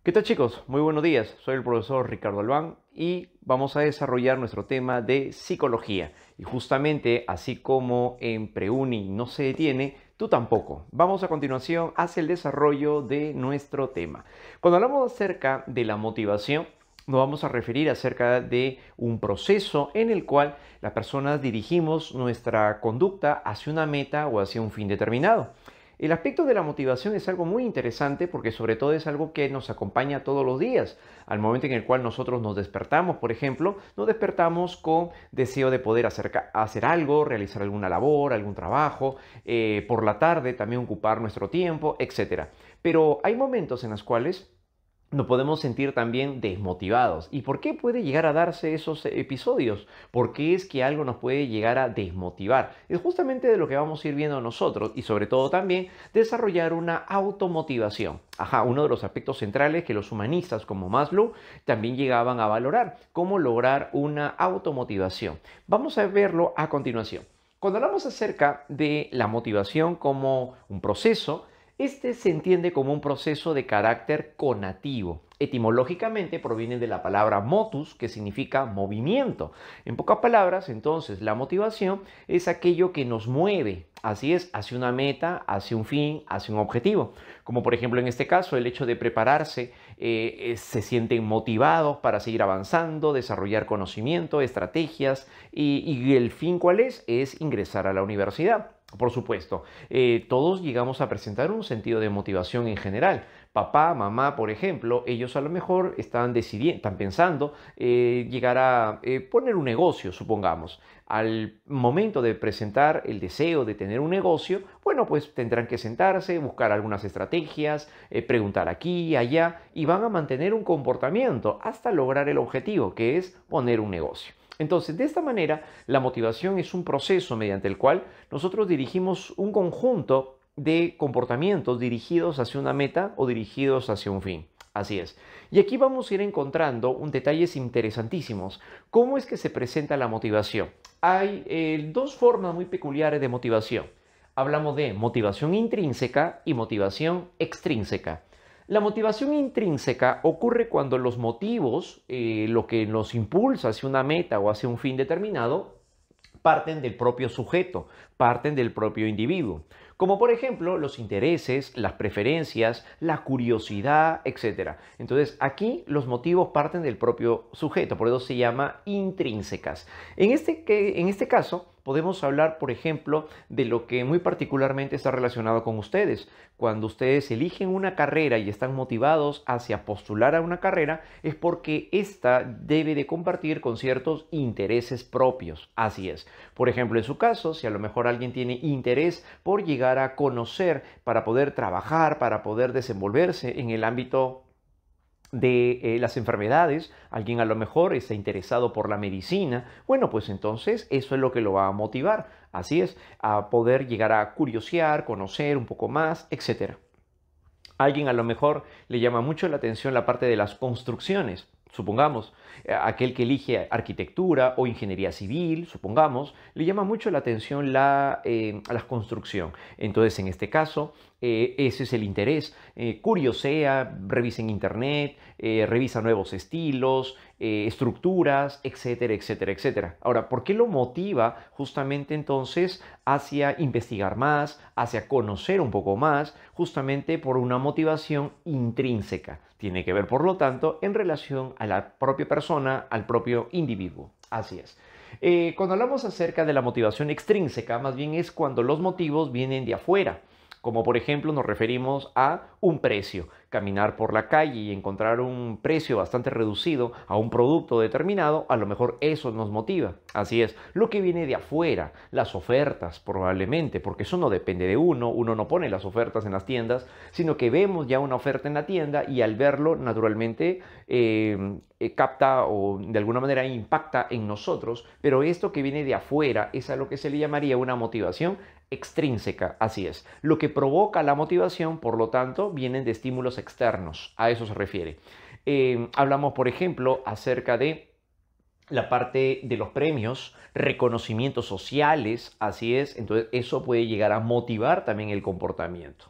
¿Qué tal, chicos? Muy buenos días. Soy el profesor Ricardo Albán y vamos a desarrollar nuestro tema de psicología. Y justamente así como en Preuni no se detiene, tú tampoco. Vamos a continuación hacia el desarrollo de nuestro tema. Cuando hablamos acerca de la motivación, nos vamos a referir acerca de un proceso en el cual las personas dirigimos nuestra conducta hacia una meta o hacia un fin determinado. El aspecto de la motivación es algo muy interesante porque sobre todo es algo que nos acompaña todos los días. Al momento en el cual nosotros nos despertamos, por ejemplo, nos despertamos con deseo de poder hacer algo, realizar alguna labor, algún trabajo, por la tarde también ocupar nuestro tiempo, etc. Pero hay momentos en los cuales nos podemos sentir también desmotivados. ¿Y por qué puede llegar a darse esos episodios? ¿Por qué es que algo nos puede llegar a desmotivar? Es justamente de lo que vamos a ir viendo nosotros y sobre todo también desarrollar una automotivación. Uno de los aspectos centrales que los humanistas como Maslow también llegaban a valorar, cómo lograr una automotivación. Vamos a verlo a continuación. Cuando hablamos acerca de la motivación como un proceso, este se entiende como un proceso de carácter conativo. Etimológicamente proviene de la palabra motus, que significa movimiento. En pocas palabras, entonces, la motivación es aquello que nos mueve, así es, hacia una meta, hacia un fin, hacia un objetivo. Como por ejemplo en este caso, el hecho de prepararse, se sienten motivados para seguir avanzando, desarrollar conocimiento, estrategias, y el fin, ¿cuál es? Es ingresar a la universidad. Por supuesto, todos llegamos a presentar un sentido de motivación en general. Papá, mamá, por ejemplo, ellos a lo mejor están decidiendo, están pensando llegar a poner un negocio, supongamos. Al momento de presentar el deseo de tener un negocio, bueno, pues tendrán que sentarse, buscar algunas estrategias, preguntar aquí y allá, y van a mantener un comportamiento hasta lograr el objetivo, que es poner un negocio. Entonces, de esta manera, la motivación es un proceso mediante el cual nosotros dirigimos un conjunto de comportamientos dirigidos hacia una meta o dirigidos hacia un fin. Así es. Y aquí vamos a ir encontrando detalles interesantísimos. ¿Cómo es que se presenta la motivación? Hay dos formas muy peculiares de motivación. Hablamos de motivación intrínseca y motivación extrínseca. La motivación intrínseca ocurre cuando los motivos, lo que nos impulsa hacia una meta o hacia un fin determinado, parten del propio sujeto, parten del propio individuo. Como por ejemplo los intereses, las preferencias, la curiosidad, etc. Entonces aquí los motivos parten del propio sujeto, por eso se llama intrínsecas. En este caso podemos hablar, por ejemplo, de lo que muy particularmente está relacionado con ustedes. Cuando ustedes eligen una carrera y están motivados hacia postular a una carrera, es porque ésta debe de compartir con ciertos intereses propios. Así es. Por ejemplo, en su caso, si a lo mejor alguien tiene interés por llegar a conocer, para poder trabajar, para poder desenvolverse en el ámbito de las enfermedades, alguien a lo mejor está interesado por la medicina, bueno, pues entonces eso es lo que lo va a motivar, así es, a poder llegar a curiosear, conocer un poco más, etcétera. Alguien a lo mejor le llama mucho la atención la parte de las construcciones. Supongamos, aquel que elige arquitectura o ingeniería civil, supongamos, le llama mucho la atención la construcción. Entonces, en este caso, ese es el interés. Curiosea, revisa en internet, revisa nuevos estilos, estructuras, etcétera, etcétera, etcétera. Ahora, ¿por qué lo motiva justamente entonces hacia investigar más, hacia conocer un poco más? Justamente por una motivación intrínseca. Tiene que ver, por lo tanto, en relación a la propia persona, al propio individuo. Así es. Cuando hablamos acerca de la motivación extrínseca, más bien es cuando los motivos vienen de afuera. Como por ejemplo nos referimos a un precio. Caminar por la calle y encontrar un precio bastante reducido a un producto determinado, a lo mejor eso nos motiva. Así es, lo que viene de afuera, las ofertas probablemente, porque eso no depende de uno no pone las ofertas en las tiendas, sino que vemos ya una oferta en la tienda y al verlo naturalmente capta o de alguna manera impacta en nosotros, pero esto que viene de afuera es a lo que se le llamaría una motivación extrínseca, así es. Lo que provoca la motivación, por lo tanto, vienen de estímulos externos, a eso se refiere. Hablamos, por ejemplo, acerca de la parte de los premios, reconocimientos sociales, así es, entonces eso puede llegar a motivar también el comportamiento.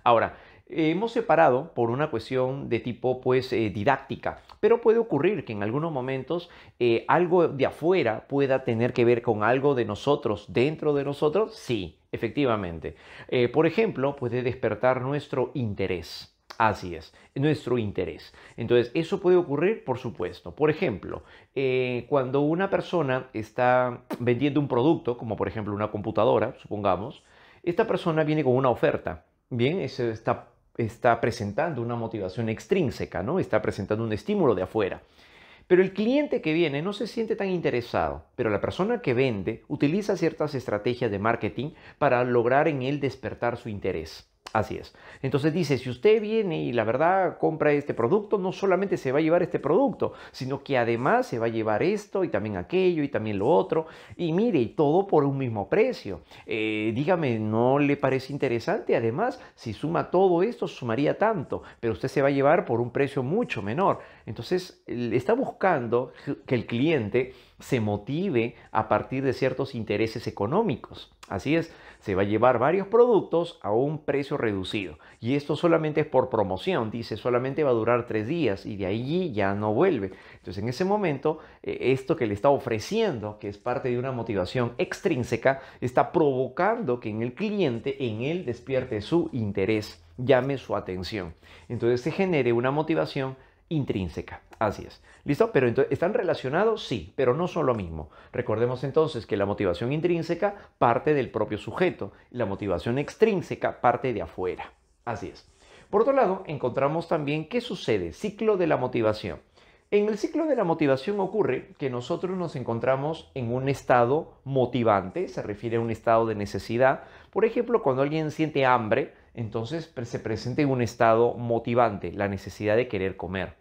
Ahora, Hemos separado por una cuestión de tipo pues didáctica, pero puede ocurrir que en algunos momentos algo de afuera pueda tener que ver con algo de nosotros, dentro de nosotros, sí, efectivamente. Por ejemplo, puede despertar nuestro interés. Así es, nuestro interés. Entonces, eso puede ocurrir, por supuesto. Por ejemplo, cuando una persona está vendiendo un producto, como por ejemplo una computadora, supongamos, esta persona viene con una oferta. Bien, está presentando una motivación extrínseca, ¿no? Está presentando un estímulo de afuera. Pero el cliente que viene no se siente tan interesado, pero la persona que vende utiliza ciertas estrategias de marketing para lograr en él despertar su interés. Así es. Entonces dice, si usted viene y la verdad compra este producto, no solamente se va a llevar este producto, sino que además se va a llevar esto y también aquello y también lo otro. Y mire, y todo por un mismo precio. Dígame, ¿no le parece interesante? Además, si suma todo esto, sumaría tanto, pero usted se va a llevar por un precio mucho menor. Entonces, está buscando que el cliente se motive a partir de ciertos intereses económicos. Así es, se va a llevar varios productos a un precio reducido. Y esto solamente es por promoción, dice, solamente va a durar 3 días y de ahí ya no vuelve. Entonces, en ese momento, esto que le está ofreciendo, que es parte de una motivación extrínseca, está provocando que en el cliente, en él despierte su interés, llame su atención. Entonces, se genere una motivación intrínseca. Así es. ¿Listo? Pero entonces, ¿están relacionados? Sí, pero no son lo mismo. Recordemos entonces que la motivación intrínseca parte del propio sujeto y la motivación extrínseca parte de afuera. Así es. Por otro lado, encontramos también qué sucede, ciclo de la motivación. En el ciclo de la motivación ocurre que nosotros nos encontramos en un estado motivante, se refiere a un estado de necesidad. Por ejemplo, cuando alguien siente hambre, entonces se presenta en un estado motivante, la necesidad de querer comer.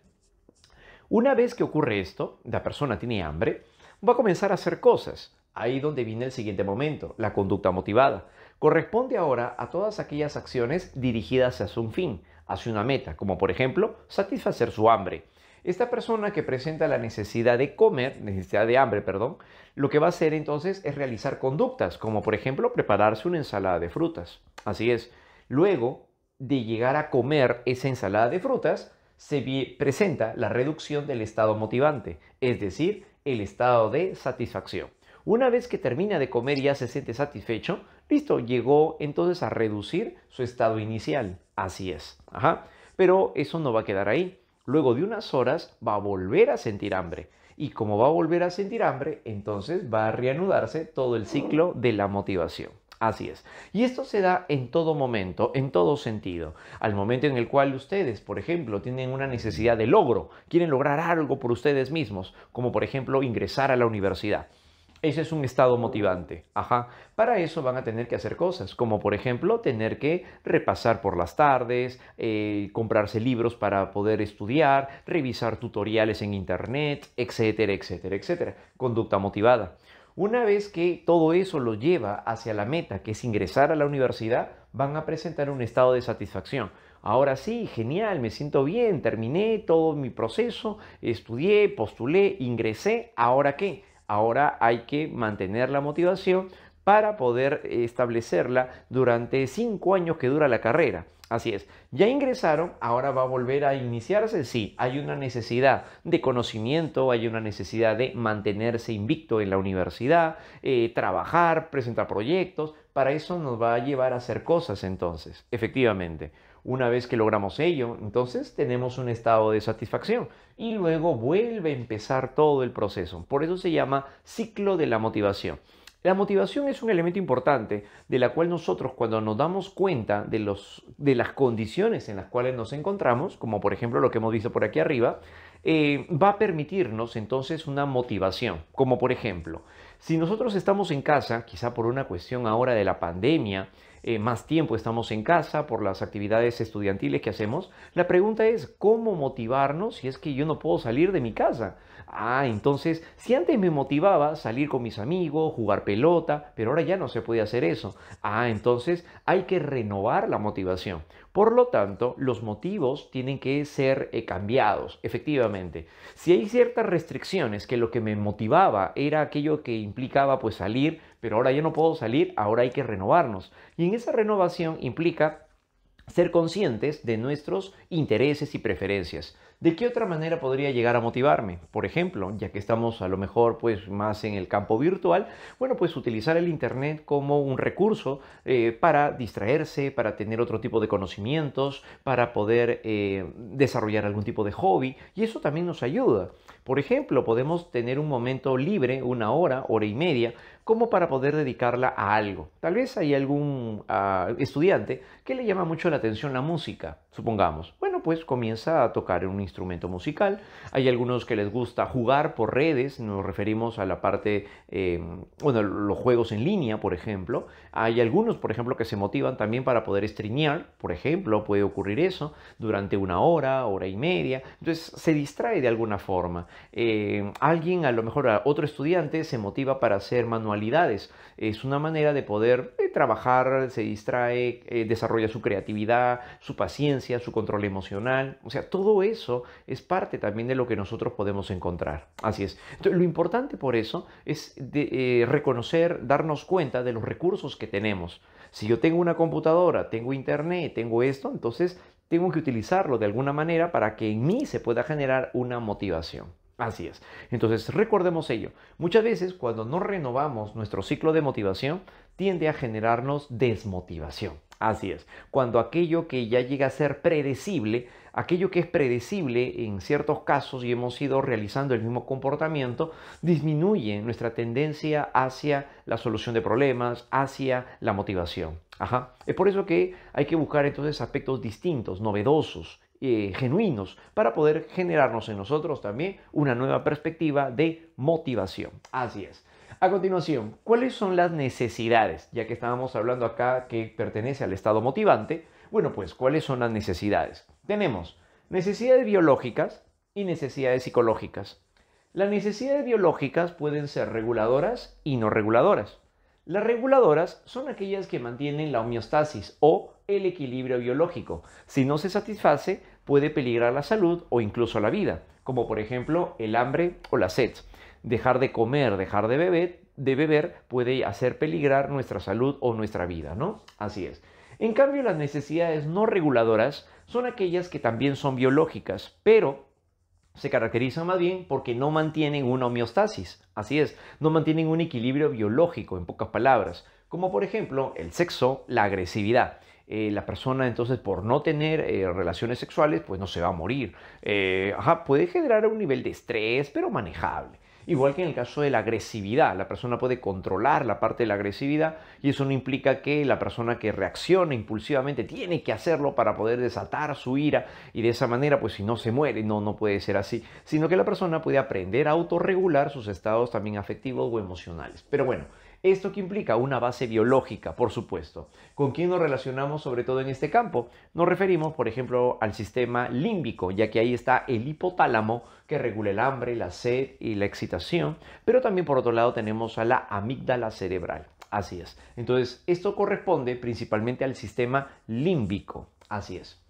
Una vez que ocurre esto, la persona tiene hambre, va a comenzar a hacer cosas. Ahí donde viene el siguiente momento, la conducta motivada. Corresponde ahora a todas aquellas acciones dirigidas hacia un fin, hacia una meta, como por ejemplo, satisfacer su hambre. Esta persona que presenta la necesidad de comer, necesidad de hambre, perdón, lo que va a hacer entonces es realizar conductas, como por ejemplo prepararse una ensalada de frutas. Así es. Luego de llegar a comer esa ensalada de frutas, se presenta la reducción del estado motivante, es decir, el estado de satisfacción. Una vez que termina de comer y ya se siente satisfecho, listo, llegó entonces a reducir su estado inicial. Así es. Ajá. Pero eso no va a quedar ahí. Luego de unas horas va a volver a sentir hambre. Y como va a volver a sentir hambre, entonces va a reanudarse todo el ciclo de la motivación. Así es. Y esto se da en todo momento, en todo sentido. Al momento en el cual ustedes, por ejemplo, tienen una necesidad de logro, quieren lograr algo por ustedes mismos, como por ejemplo ingresar a la universidad. Ese es un estado motivante. Ajá. Para eso van a tener que hacer cosas, como por ejemplo tener que repasar por las tardes, comprarse libros para poder estudiar, revisar tutoriales en internet, etcétera, etcétera, etcétera. Conducta motivada. Una vez que todo eso los lleva hacia la meta, que es ingresar a la universidad, van a presentar un estado de satisfacción. Ahora sí, genial, me siento bien, terminé todo mi proceso, estudié, postulé, ingresé. ¿Ahora qué? Ahora hay que mantener la motivación para poder establecerla durante 5 años que dura la carrera. Así es, ya ingresaron, ahora va a volver a iniciarse. Sí, hay una necesidad de conocimiento, hay una necesidad de mantenerse invicto en la universidad, trabajar, presentar proyectos. Para eso nos va a llevar a hacer cosas entonces, efectivamente. Una vez que logramos ello, entonces tenemos un estado de satisfacción y luego vuelve a empezar todo el proceso. Por eso se llama ciclo de la motivación. La motivación es un elemento importante de la cual nosotros cuando nos damos cuenta de las condiciones en las cuales nos encontramos, como por ejemplo lo que hemos visto por aquí arriba, va a permitirnos entonces una motivación. Como por ejemplo, si nosotros estamos en casa, quizá por una cuestión ahora de la pandemia, más tiempo estamos en casa por las actividades estudiantiles que hacemos, la pregunta es, ¿cómo motivarnos si es que yo no puedo salir de mi casa? Entonces, si antes me motivaba salir con mis amigos, jugar pelota, pero ahora ya no se puede hacer eso. Entonces hay que renovar la motivación. Por lo tanto, los motivos tienen que ser cambiados, efectivamente. Si hay ciertas restricciones que lo que me motivaba era aquello que implicaba pues salir, pero ahora ya no puedo salir, ahora hay que renovarnos. Y en esa renovación implica ser conscientes de nuestros intereses y preferencias. ¿De qué otra manera podría llegar a motivarme? Por ejemplo, ya que estamos a lo mejor pues más en el campo virtual, bueno, pues utilizar el internet como un recurso para distraerse, para tener otro tipo de conocimientos, para poder desarrollar algún tipo de hobby, y eso también nos ayuda. Por ejemplo, podemos tener un momento libre, una hora, hora y media, como para poder dedicarla a algo. Tal vez hay algún estudiante que le llama mucho la atención la música, supongamos. Bueno, pues comienza a tocar un instrumento musical. Hay algunos que les gusta jugar por redes, nos referimos a la parte, bueno, los juegos en línea, por ejemplo. Hay algunos, por ejemplo, que se motivan también para poder streamear, por ejemplo, puede ocurrir eso durante una hora, hora y media. Entonces se distrae de alguna forma. Alguien, a lo mejor otro estudiante, se motiva para hacer manualidades. Es una manera de poder trabajar, se distrae, desarrolla su creatividad, su paciencia, su control emocional. O sea, todo eso es parte también de lo que nosotros podemos encontrar. Así es. Entonces, lo importante por eso es reconocer, darnos cuenta de los recursos que tenemos. Si yo tengo una computadora, tengo internet, tengo esto, entonces tengo que utilizarlo de alguna manera para que en mí se pueda generar una motivación. Así es. Entonces, recordemos ello. Muchas veces, cuando no renovamos nuestro ciclo de motivación, tiende a generarnos desmotivación. Así es. Cuando aquello que ya llega a ser predecible, aquello que es predecible en ciertos casos y hemos ido realizando el mismo comportamiento, disminuye nuestra tendencia hacia la solución de problemas, hacia la motivación. Ajá. Es por eso que hay que buscar entonces aspectos distintos, novedosos, genuinos, para poder generarnos en nosotros también una nueva perspectiva de motivación. Así es. A continuación, ¿cuáles son las necesidades? Ya que estábamos hablando acá que pertenece al estado motivante, bueno, pues, ¿cuáles son las necesidades? Tenemos necesidades biológicas y necesidades psicológicas. Las necesidades biológicas pueden ser reguladoras y no reguladoras. Las reguladoras son aquellas que mantienen la homeostasis o el equilibrio biológico. Si no se satisface, puede peligrar la salud o incluso la vida, como por ejemplo el hambre o la sed. Dejar de comer, dejar de beber puede hacer peligrar nuestra salud o nuestra vida, ¿no? Así es. En cambio, las necesidades no reguladoras son aquellas que también son biológicas, pero se caracterizan más bien porque no mantienen una homeostasis. Así es, no mantienen un equilibrio biológico, en pocas palabras, como por ejemplo el sexo, la agresividad. La persona entonces por no tener relaciones sexuales pues no se va a morir. Puede generar un nivel de estrés, pero manejable. Igual que en el caso de la agresividad, la persona puede controlar la parte de la agresividad y eso no implica que la persona que reacciona impulsivamente tiene que hacerlo para poder desatar su ira y de esa manera pues si no se muere, no puede ser así, sino que la persona puede aprender a autorregular sus estados también afectivos o emocionales. Pero bueno, ¿esto que implica? Una base biológica, por supuesto. ¿Con quién nos relacionamos sobre todo en este campo? Nos referimos, por ejemplo, al sistema límbico, ya que ahí está el hipotálamo que regula el hambre, la sed y la excitación, pero también por otro lado tenemos a la amígdala cerebral. Así es. Entonces, esto corresponde principalmente al sistema límbico. Así es.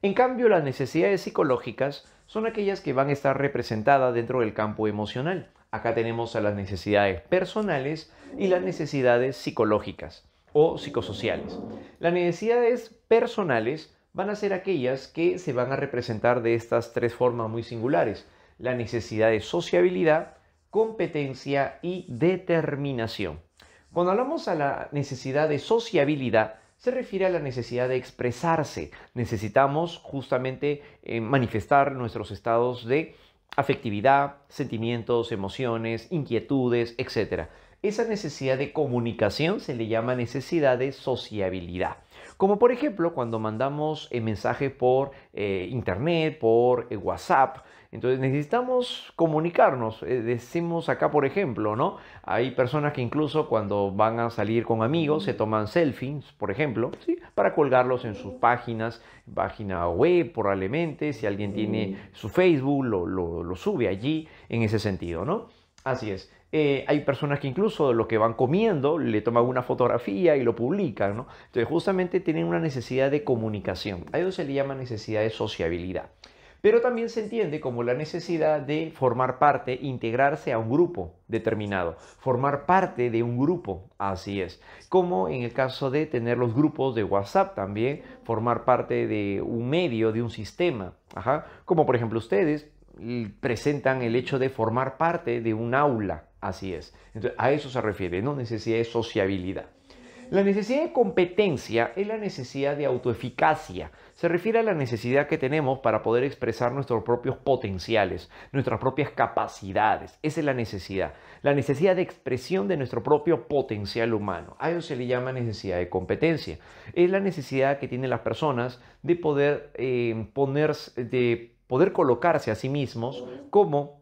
En cambio, las necesidades psicológicas son aquellas que van a estar representadas dentro del campo emocional. Acá tenemos a las necesidades personales y las necesidades psicológicas o psicosociales. Las necesidades personales van a ser aquellas que se van a representar de estas tres formas muy singulares. La necesidad de sociabilidad, competencia y determinación. Cuando hablamos a la necesidad de sociabilidad, se refiere a la necesidad de expresarse. Necesitamos justamente manifestar nuestros estados de afectividad, sentimientos, emociones, inquietudes, etc. Esa necesidad de comunicación se le llama necesidad de sociabilidad. Como por ejemplo cuando mandamos mensajes por internet, por WhatsApp. Entonces necesitamos comunicarnos. Decimos acá por ejemplo, ¿no? Hay personas que incluso cuando van a salir con amigos se toman selfies, por ejemplo, ¿sí? Para colgarlos en sus páginas, página web probablemente. Si alguien tiene su Facebook, lo sube allí en ese sentido, ¿no? Así es. Hay personas que incluso lo que van comiendo le toman una fotografía y lo publican, ¿no? Entonces justamente tienen una necesidad de comunicación. A eso se le llama necesidad de sociabilidad. Pero también se entiende como la necesidad de formar parte, integrarse a un grupo determinado, formar parte de un grupo, así es. Como en el caso de tener los grupos de WhatsApp también, formar parte de un medio, de un sistema. Ajá. Como por ejemplo ustedes presentan el hecho de formar parte de un aula, así es. Entonces, a eso se refiere, ¿no? Necesidad de sociabilidad. La necesidad de competencia es la necesidad de autoeficacia. Se refiere a la necesidad que tenemos para poder expresar nuestros propios potenciales, nuestras propias capacidades. Esa es la necesidad. La necesidad de expresión de nuestro propio potencial humano. A eso se le llama necesidad de competencia. Es la necesidad que tienen las personas de poder poder colocarse a sí mismos como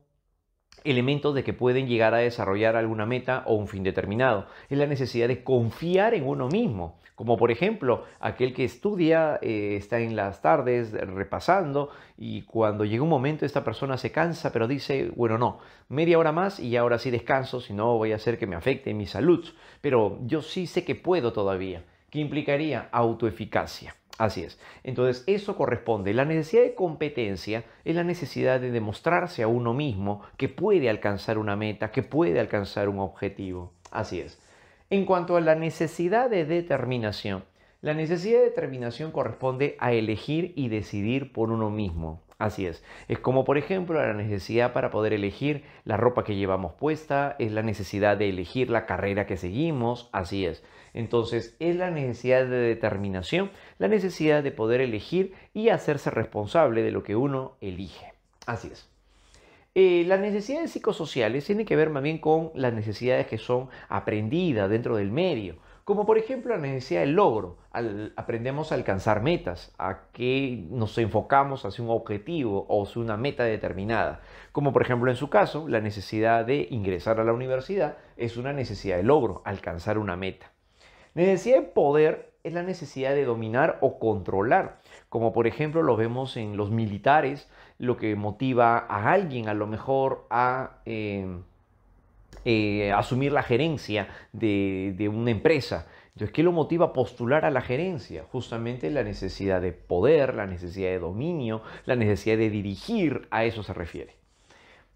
elementos de que pueden llegar a desarrollar alguna meta o un fin determinado. Es la necesidad de confiar en uno mismo, como por ejemplo aquel que estudia, está en las tardes repasando y cuando llega un momento esta persona se cansa, pero dice, bueno, no, media hora más y ahora sí descanso, si no voy a hacer que me afecte mi salud, pero yo sí sé que puedo todavía. ¿Qué implicaría? Autoeficacia. Así es. Entonces, eso corresponde. La necesidad de competencia es la necesidad de demostrarse a uno mismo que puede alcanzar una meta, que puede alcanzar un objetivo. Así es. En cuanto a la necesidad de determinación, la necesidad de determinación corresponde a elegir y decidir por uno mismo. Así es. Es como, por ejemplo, la necesidad para poder elegir la ropa que llevamos puesta, es la necesidad de elegir la carrera que seguimos. Así es. Entonces, es la necesidad de determinación, la necesidad de poder elegir y hacerse responsable de lo que uno elige. Así es. Las necesidades psicosociales tienen que ver más bien con las necesidades que son aprendidas dentro del medio, como por ejemplo la necesidad del logro. Aprendemos a alcanzar metas, a que nos enfocamos hacia un objetivo o hacia una meta determinada. Como por ejemplo en su caso, la necesidad de ingresar a la universidad es una necesidad de logro, alcanzar una meta. Necesidad de poder es la necesidad de dominar o controlar, como por ejemplo lo vemos en los militares, lo que motiva a alguien a lo mejor a asumir la gerencia de una empresa. Entonces, ¿qué lo motiva a postular a la gerencia? Justamente la necesidad de poder, la necesidad de dominio, la necesidad de dirigir, a eso se refiere.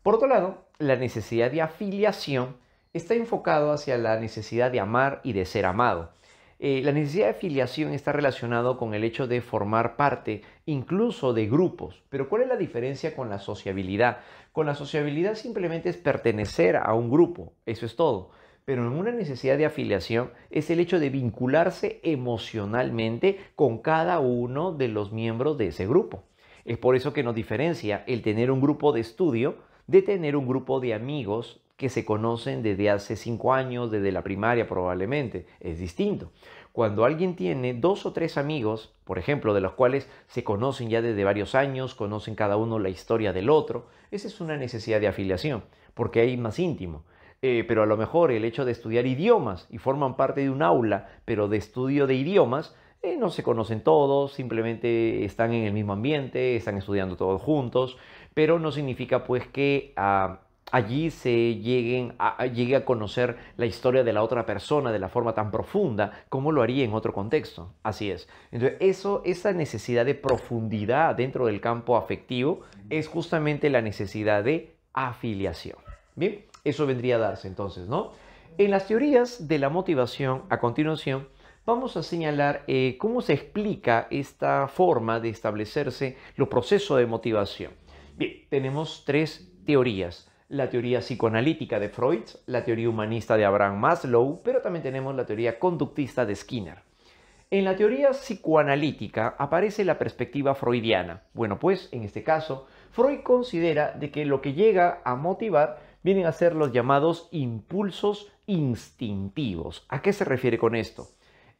Por otro lado, la necesidad de afiliación está enfocado hacia la necesidad de amar y de ser amado. La necesidad de afiliación está relacionado con el hecho de formar parte incluso de grupos. Pero ¿cuál es la diferencia con la sociabilidad? Con la sociabilidad simplemente es pertenecer a un grupo, eso es todo. Pero en una necesidad de afiliación es el hecho de vincularse emocionalmente con cada uno de los miembros de ese grupo. Es por eso que nos diferencia el tener un grupo de estudio de tener un grupo de amigos que se conocen desde hace 5 años, desde la primaria probablemente. Es distinto. Cuando alguien tiene 2 o 3 amigos, por ejemplo, de los cuales se conocen ya desde varios años, conocen cada uno la historia del otro, esa es una necesidad de afiliación, porque hay más íntimo. Pero a lo mejor el hecho de estudiar idiomas y forman parte de un aula, pero de estudio de idiomas, no se conocen todos, simplemente están en el mismo ambiente, están estudiando todos juntos, pero no significa pues que allí se llegue a conocer la historia de la otra persona de la forma tan profunda como lo haría en otro contexto. Así es. Entonces, esa necesidad de profundidad dentro del campo afectivo es justamente la necesidad de afiliación. Bien, eso vendría a darse entonces, ¿no? En las teorías de la motivación, a continuación, vamos a señalar cómo se explica esta forma de establecerse los procesos de motivación. Bien, tenemos 3 teorías. La teoría psicoanalítica de Freud, la teoría humanista de Abraham Maslow, pero también tenemos la teoría conductista de Skinner. En la teoría psicoanalítica aparece la perspectiva freudiana. Bueno, pues en este caso, Freud considera de que lo que llega a motivar vienen a ser los llamados impulsos instintivos. ¿A qué se refiere con esto?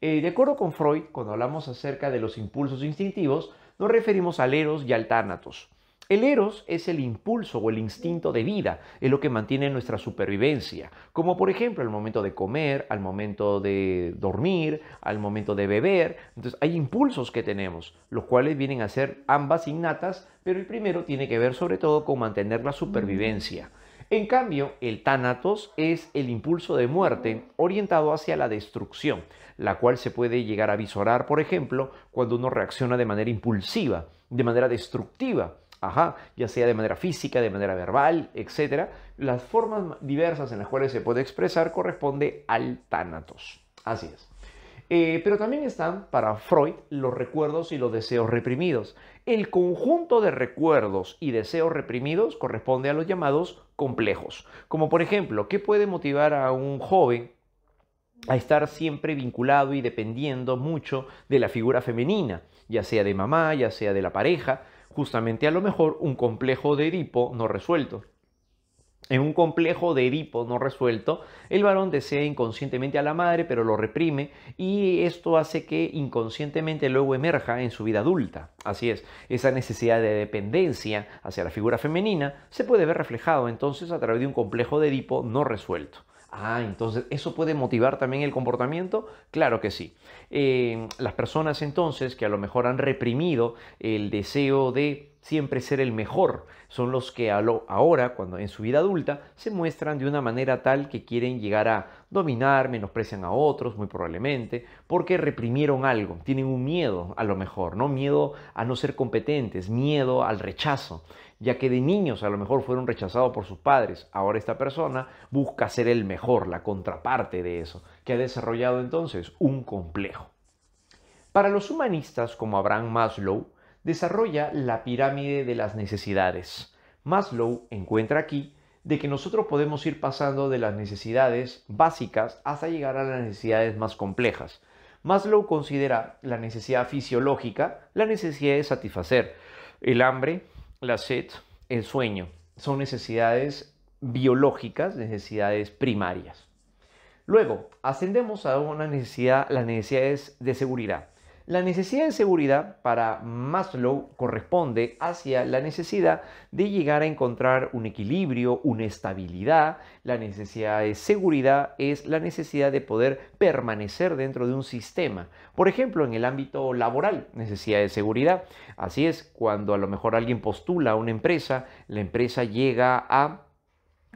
De acuerdo con Freud, cuando hablamos acerca de los impulsos instintivos, nos referimos al eros y al tánatos. El eros es el impulso o el instinto de vida, es lo que mantiene nuestra supervivencia, como por ejemplo al momento de comer, al momento de dormir, al momento de beber. Entonces hay impulsos que tenemos, los cuales vienen a ser ambas innatas, pero el primero tiene que ver sobre todo con mantener la supervivencia. En cambio, el tánatos es el impulso de muerte orientado hacia la destrucción, la cual se puede llegar a visorar, por ejemplo, cuando uno reacciona de manera impulsiva, de manera destructiva, Ajá, ya sea de manera física, de manera verbal, etc. Las formas diversas en las cuales se puede expresar corresponde al tánatos. Así es. Pero también están para Freud los recuerdos y los deseos reprimidos. El conjunto de recuerdos y deseos reprimidos corresponde a los llamados complejos. Como por ejemplo, ¿qué puede motivar a un joven a estar siempre vinculado y dependiendo mucho de la figura femenina, ya sea de mamá, ya sea de la pareja? Justamente a lo mejor un complejo de Edipo no resuelto. En un complejo de Edipo no resuelto, el varón desea inconscientemente a la madre, pero lo reprime y esto hace que inconscientemente luego emerja en su vida adulta. Así es, esa necesidad de dependencia hacia la figura femenina se puede ver reflejado entonces a través de un complejo de Edipo no resuelto. Entonces, ¿eso puede motivar también el comportamiento? Claro que sí. Las personas entonces que a lo mejor han reprimido el deseo de siempre ser el mejor, son los que ahora, cuando en su vida adulta, se muestran de una manera tal que quieren llegar a dominar, menosprecian a otros, muy probablemente, porque reprimieron algo, tienen un miedo a lo mejor, ¿no? Miedo a no ser competentes, miedo al rechazo, ya que de niños a lo mejor fueron rechazados por sus padres. Ahora esta persona busca ser el mejor, la contraparte de eso, que ha desarrollado entonces un complejo. Para los humanistas como Abraham Maslow, desarrolla la pirámide de las necesidades. Maslow encuentra aquí de que nosotros podemos ir pasando de las necesidades básicas hasta llegar a las necesidades más complejas. Maslow considera la necesidad fisiológica, la necesidad de satisfacer el hambre, la sed, el sueño. Son necesidades biológicas, necesidades primarias. Luego, ascendemos a las necesidades de seguridad. La necesidad de seguridad para Maslow corresponde hacia la necesidad de llegar a encontrar un equilibrio, una estabilidad. La necesidad de seguridad es la necesidad de poder permanecer dentro de un sistema. Por ejemplo, en el ámbito laboral, necesidad de seguridad. Así es, cuando a lo mejor alguien postula a una empresa, la empresa llega a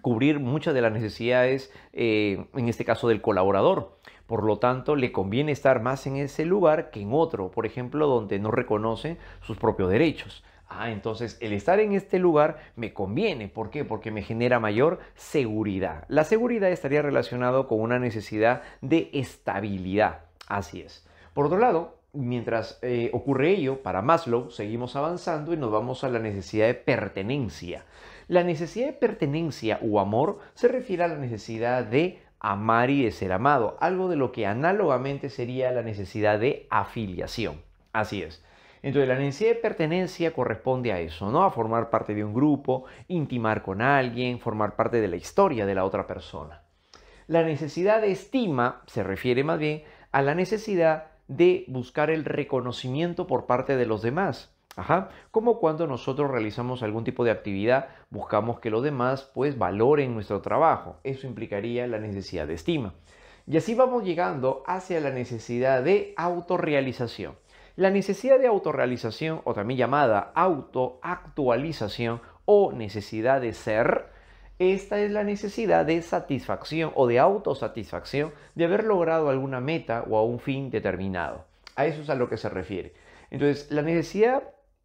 cubrir muchas de las necesidades, en este caso del colaborador. Por lo tanto, le conviene estar más en ese lugar que en otro, por ejemplo, donde no reconoce sus propios derechos. Entonces, el estar en este lugar me conviene. ¿Por qué? Porque me genera mayor seguridad. La seguridad estaría relacionado con una necesidad de estabilidad. Así es. Por otro lado, mientras ocurre ello, para Maslow seguimos avanzando y nos vamos a la necesidad de pertenencia. La necesidad de pertenencia o amor se refiere a la necesidad de amar y de ser amado, algo de lo que análogamente sería la necesidad de afiliación. Así es. Entonces, la necesidad de pertenencia corresponde a eso, ¿no? A formar parte de un grupo, intimar con alguien, formar parte de la historia de la otra persona. La necesidad de estima se refiere más bien a la necesidad de buscar el reconocimiento por parte de los demás. Como cuando nosotros realizamos algún tipo de actividad, buscamos que los demás pues valoren nuestro trabajo. Eso implicaría la necesidad de estima. Y así vamos llegando hacia la necesidad de autorrealización. La necesidad de autorrealización, o también llamada autoactualización o necesidad de ser, esta es la necesidad de satisfacción o de autosatisfacción de haber logrado alguna meta o a un fin determinado. A eso es a lo que se refiere. Entonces, la necesidad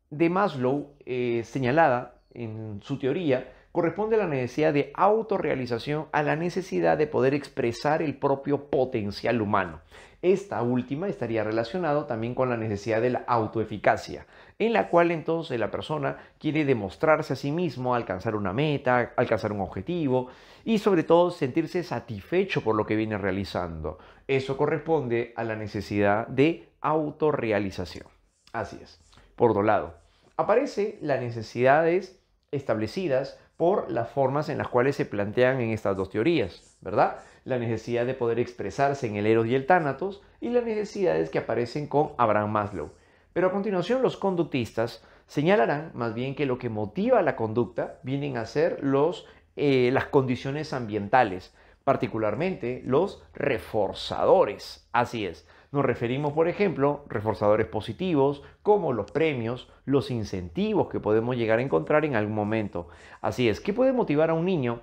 de Maslow, señalada en su teoría, corresponde a la necesidad de autorrealización, a la necesidad de poder expresar el propio potencial humano. Esta última estaría relacionada también con la necesidad de la autoeficacia, en la cual entonces la persona quiere demostrarse a sí mismo, alcanzar una meta, alcanzar un objetivo y sobre todo sentirse satisfecho por lo que viene realizando. Eso corresponde a la necesidad de autorrealización. Así es. Por otro lado, aparecen las necesidades establecidas por las formas en las cuales se plantean en estas dos teorías, ¿verdad? La necesidad de poder expresarse en el Eros y el Tánatos y las necesidades que aparecen con Abraham Maslow. Pero a continuación los conductistas señalarán más bien que lo que motiva la conducta vienen a ser las condiciones ambientales, particularmente los reforzadores. Así es. Nos referimos, por ejemplo, reforzadores positivos como los premios, los incentivos que podemos llegar a encontrar en algún momento. Así es, ¿qué puede motivar a un niño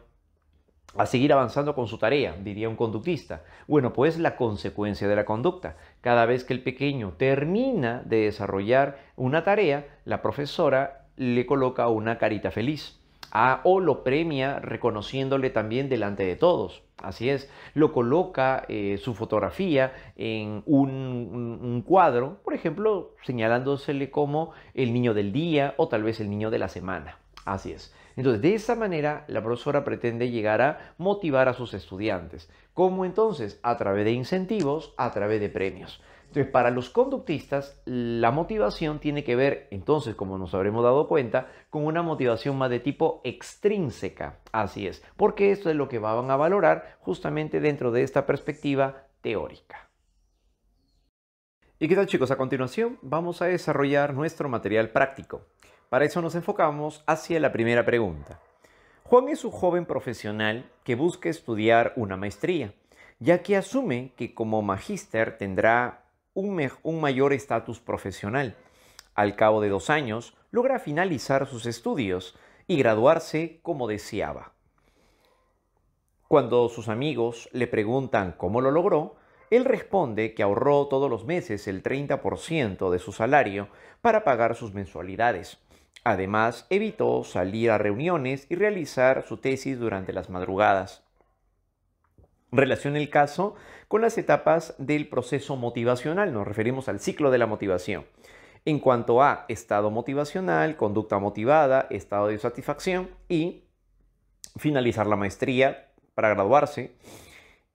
a seguir avanzando con su tarea? Diría un conductista. Bueno, pues la consecuencia de la conducta. Cada vez que el pequeño termina de desarrollar una tarea, la profesora le coloca una carita feliz. O lo premia reconociéndole también delante de todos. Así es, lo coloca su fotografía en un cuadro, por ejemplo, señalándosele como el niño del día o tal vez el niño de la semana. Así es. Entonces, de esa manera, la profesora pretende llegar a motivar a sus estudiantes. ¿Cómo entonces? A través de incentivos, a través de premios. Entonces, para los conductistas, la motivación tiene que ver, entonces, como nos habremos dado cuenta, con una motivación más de tipo extrínseca. Así es, porque esto es lo que van a valorar justamente dentro de esta perspectiva teórica. ¿Y qué tal, chicos? A continuación, vamos a desarrollar nuestro material práctico. Para eso nos enfocamos hacia la primera pregunta. Juan es un joven profesional que busca estudiar una maestría, ya que asume que como magíster tendrá un mayor estatus profesional. Al cabo de 2 años, logra finalizar sus estudios y graduarse como deseaba. Cuando sus amigos le preguntan cómo lo logró, él responde que ahorró todos los meses el 30% de su salario para pagar sus mensualidades. Además, evitó salir a reuniones y realizar su tesis durante las madrugadas. Relaciona el caso con las etapas del proceso motivacional. Nos referimos al ciclo de la motivación. En cuanto a estado motivacional, conducta motivada, estado de satisfacción y finalizar la maestría para graduarse.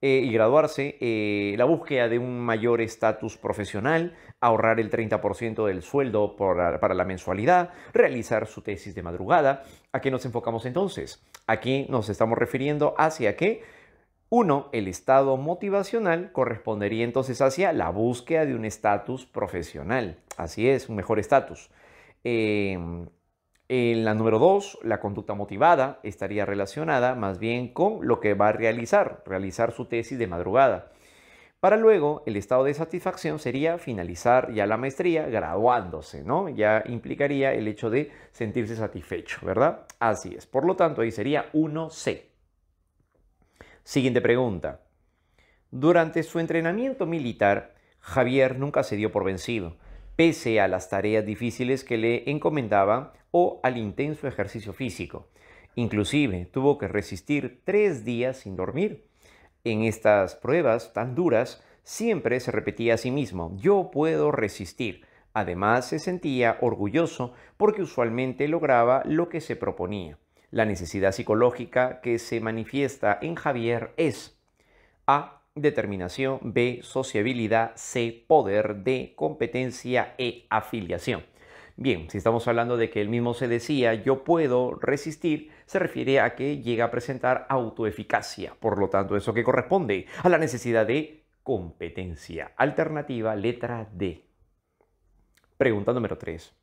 La búsqueda de un mayor estatus profesional, ahorrar el 30% del sueldo para la mensualidad, realizar su tesis de madrugada. ¿A qué nos enfocamos entonces? Aquí nos estamos refiriendo hacia que, uno, el estado motivacional correspondería entonces hacia la búsqueda de un estatus profesional. Así es, un mejor estatus. En la número 2, la conducta motivada estaría relacionada más bien con lo que va a realizar su tesis de madrugada. Para luego, el estado de satisfacción sería finalizar ya la maestría graduándose, ¿no? Ya implicaría el hecho de sentirse satisfecho, ¿verdad? Así es. Por lo tanto, ahí sería 1C. Siguiente pregunta. Durante su entrenamiento militar, Javier nunca se dio por vencido, pese a las tareas difíciles que le encomendaban o al intenso ejercicio físico. Inclusive tuvo que resistir 3 días sin dormir. En estas pruebas tan duras, siempre se repetía a sí mismo: yo puedo resistir. Además, se sentía orgulloso porque usualmente lograba lo que se proponía. La necesidad psicológica que se manifiesta en Javier es: A, determinación; B, sociabilidad; C, poder; D, competencia; E, afiliación. Bien, si estamos hablando de que él mismo se decía yo puedo resistir, se refiere a que llega a presentar autoeficacia. Por lo tanto, eso que corresponde a la necesidad de competencia. Alternativa, letra D. Pregunta número 3.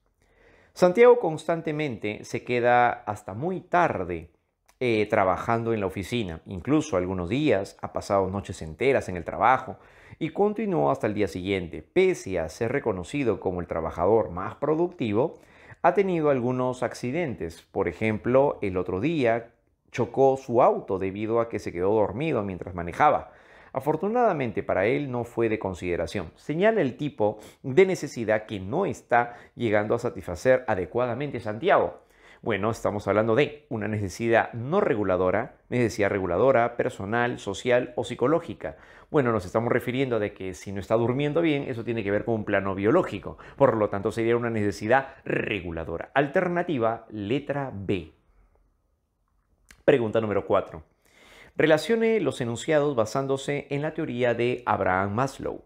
Santiago constantemente se queda hasta muy tarde trabajando en la oficina. Incluso algunos días ha pasado noches enteras en el trabajo y continuó hasta el día siguiente. Pese a ser reconocido como el trabajador más productivo, ha tenido algunos accidentes. Por ejemplo, el otro día chocó su auto debido a que se quedó dormido mientras manejaba. Afortunadamente para él no fue de consideración. Señala el tipo de necesidad que no está llegando a satisfacer adecuadamente Santiago. Bueno, estamos hablando de una necesidad no reguladora, necesidad reguladora, personal, social o psicológica. Bueno, nos estamos refiriendo de que si no está durmiendo bien, eso tiene que ver con un plano biológico. Por lo tanto, sería una necesidad reguladora. Alternativa, letra B. Pregunta número 4. Relacione los enunciados basándose en la teoría de Abraham Maslow.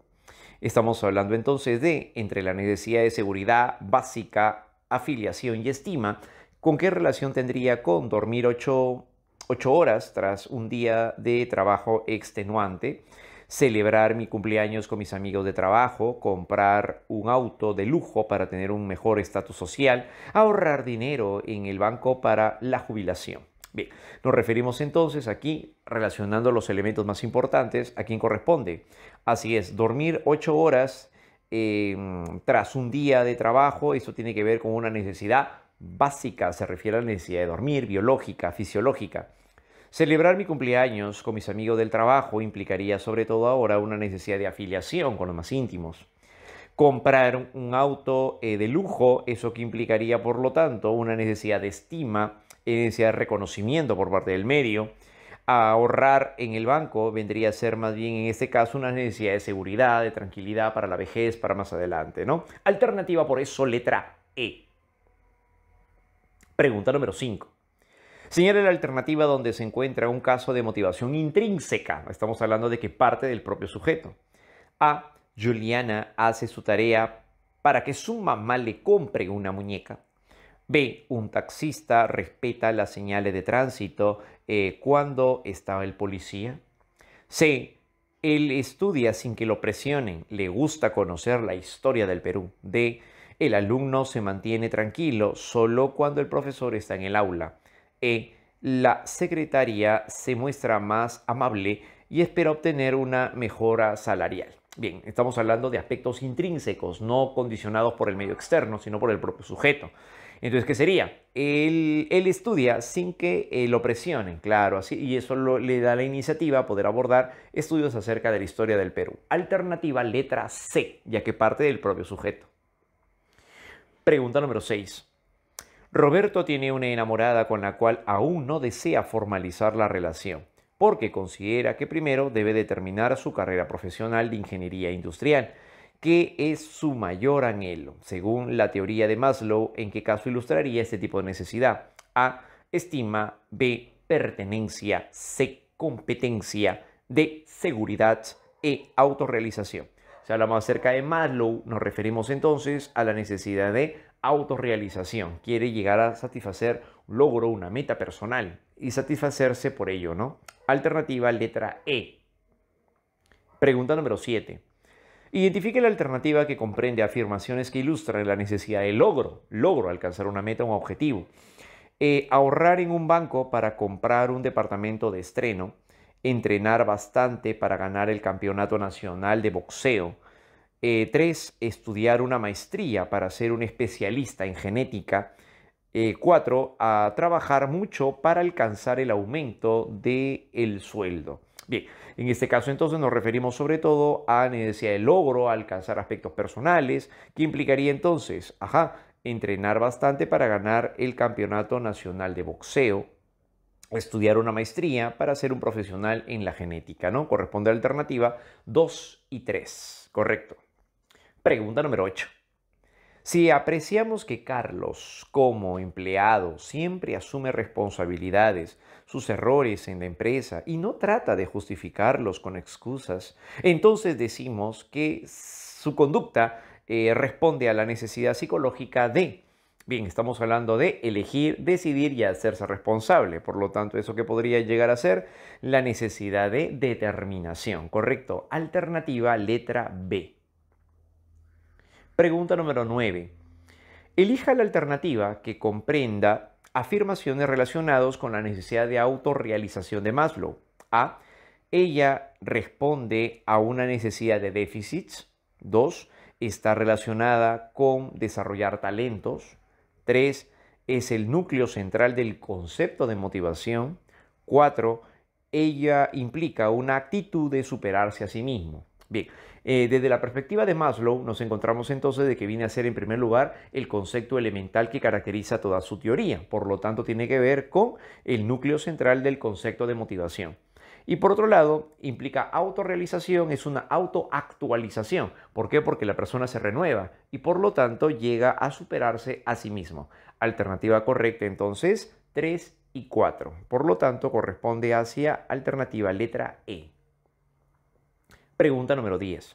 Estamos hablando entonces de entre la necesidad de seguridad básica, afiliación y estima. ¿Con qué relación tendría con dormir 8 horas tras un día de trabajo extenuante? Celebrar mi cumpleaños con mis amigos de trabajo, comprar un auto de lujo para tener un mejor estatus social, ahorrar dinero en el banco para la jubilación. Bien, nos referimos entonces aquí, relacionando los elementos más importantes, ¿a quién corresponde? Así es, dormir 8 horas tras un día de trabajo, eso tiene que ver con una necesidad básica, se refiere a la necesidad de dormir, biológica, fisiológica. Celebrar mi cumpleaños con mis amigos del trabajo implicaría sobre todo ahora una necesidad de afiliación con los más íntimos. Comprar un auto de lujo, eso que implicaría, por lo tanto, una necesidad de estima, necesidad de reconocimiento por parte del medio. Ahorrar en el banco vendría a ser más bien en este caso una necesidad de seguridad, de tranquilidad para la vejez, para más adelante, ¿no? Alternativa por eso, letra E. Pregunta número 5. Señala la alternativa donde se encuentra un caso de motivación intrínseca. Estamos hablando de que parte del propio sujeto. A. Juliana hace su tarea para que su mamá le compre una muñeca. B. Un taxista respeta las señales de tránsito cuando estaba el policía. C. Él estudia sin que lo presionen. Le gusta conocer la historia del Perú. D. El alumno se mantiene tranquilo solo cuando el profesor está en el aula. E. La secretaria se muestra más amable y espera obtener una mejora salarial. Bien, estamos hablando de aspectos intrínsecos, no condicionados por el medio externo, sino por el propio sujeto. Entonces, ¿qué sería? Él estudia sin que lo presionen, claro, así, y eso le da la iniciativa a poder abordar estudios acerca de la historia del Perú. Alternativa letra C, ya que parte del propio sujeto. Pregunta número 6. Roberto tiene una enamorada con la cual aún no desea formalizar la relación, porque considera que primero debe determinar su carrera profesional de ingeniería industrial, que es su mayor anhelo, según la teoría de Maslow. ¿En qué caso ilustraría este tipo de necesidad? A. Estima. B. Pertenencia. C. Competencia. D. Seguridad. E. Autorrealización. Si hablamos acerca de Maslow, nos referimos entonces a la necesidad de autorrealización. Quiere llegar a satisfacer un logro, una meta personal y satisfacerse por ello, ¿no? Alternativa letra E. Pregunta número 7. Identifique la alternativa que comprende afirmaciones que ilustran la necesidad de logro, alcanzar una meta, un objetivo. Ahorrar en un banco para comprar un departamento de estreno, entrenar bastante para ganar el campeonato nacional de boxeo. 3. Estudiar una maestría para ser un especialista en genética. 4. Trabajar mucho para alcanzar el aumento del sueldo. Bien, en este caso entonces nos referimos sobre todo a necesidad de logro, a alcanzar aspectos personales, que implicaría entonces, entrenar bastante para ganar el campeonato nacional de boxeo, estudiar una maestría para ser un profesional en la genética, ¿no? Corresponde a la alternativa 2 y 3, correcto. Pregunta número 8. Si apreciamos que Carlos, como empleado, siempre asume responsabilidades, sus errores en la empresa y no trata de justificarlos con excusas, entonces decimos que su conducta responde a la necesidad psicológica de... Bien, estamos hablando de elegir, decidir y hacerse responsable. Por lo tanto, eso que podría llegar a ser la necesidad de determinación. Correcto. Alternativa letra B. Pregunta número 9. Elija la alternativa que comprenda afirmaciones relacionadas con la necesidad de autorrealización de Maslow. A. Ella responde a una necesidad de déficits. 2. Está relacionada con desarrollar talentos. 3. Es el núcleo central del concepto de motivación. 4. Ella implica una actitud de superarse a sí mismo. Bien, desde la perspectiva de Maslow nos encontramos entonces de que viene a ser en primer lugar el concepto elemental que caracteriza toda su teoría. Por lo tanto, tiene que ver con el núcleo central del concepto de motivación. Y por otro lado, implica autorrealización, es una autoactualización. ¿Por qué? Porque la persona se renueva y por lo tanto llega a superarse a sí mismo. Alternativa correcta entonces 3 y 4. Por lo tanto, corresponde hacia alternativa letra E. Pregunta número 10.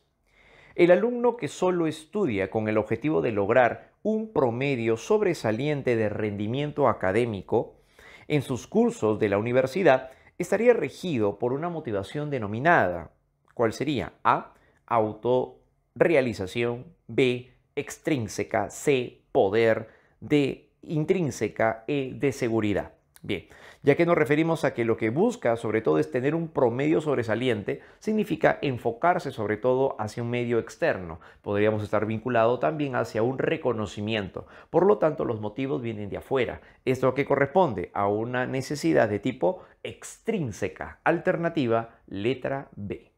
El alumno que solo estudia con el objetivo de lograr un promedio sobresaliente de rendimiento académico en sus cursos de la universidad estaría regido por una motivación denominada, ¿cuál sería? A. Autorrealización. B. Extrínseca. C. Poder. D. Intrínseca. E. De seguridad. Bien, ya que nos referimos a que lo que busca sobre todo es tener un promedio sobresaliente, significa enfocarse sobre todo hacia un medio externo. Podríamos estar vinculado también hacia un reconocimiento. Por lo tanto, los motivos vienen de afuera. Esto que corresponde a una necesidad de tipo extrínseca. Alternativa, letra B.